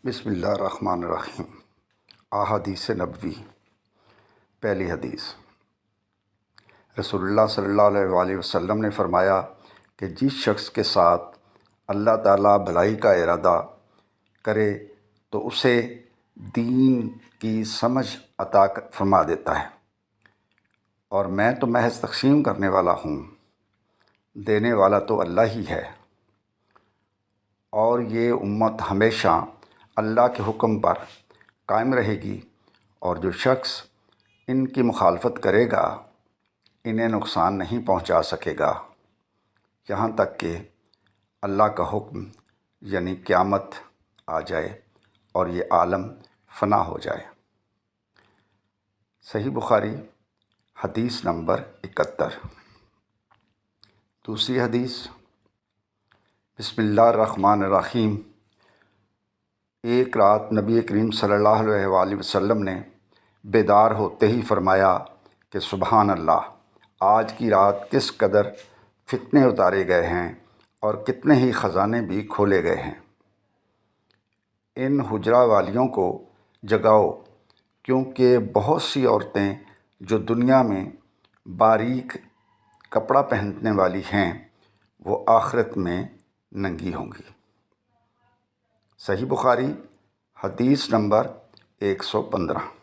بسم اللہ الرحمن الرحیم۔ احادیث نبوی۔ پہلی حدیث، رسول اللہ صلی اللہ علیہ وآلہ وسلم نے فرمایا کہ جس شخص کے ساتھ اللہ تعالیٰ بھلائی کا ارادہ کرے تو اسے دین کی سمجھ عطا فرما دیتا ہے، اور میں تو محض تقسیم کرنے والا ہوں، دینے والا تو اللہ ہی ہے، اور یہ امت ہمیشہ اللہ کے حکم پر قائم رہے گی، اور جو شخص ان کی مخالفت کرے گا انہیں نقصان نہیں پہنچا سکے گا، یہاں تک کہ اللہ کا حکم یعنی قیامت آ جائے اور یہ عالم فنا ہو جائے۔ صحیح بخاری حدیث نمبر 71۔ دوسری حدیث، بسم اللہ الرحمن الرحیم۔ ایک رات نبی کریم صلی اللہ علیہ وآلہ وسلم نے بیدار ہوتے ہی فرمایا کہ سبحان اللہ، آج کی رات کس قدر فتنے اتارے گئے ہیں اور کتنے ہی خزانے بھی کھولے گئے ہیں۔ ان حجرہ والیوں کو جگاؤ، کیونکہ بہت سی عورتیں جو دنیا میں باریک کپڑا پہننے والی ہیں وہ آخرت میں ننگی ہوں گی۔ صحیح بخاری حدیث نمبر 115۔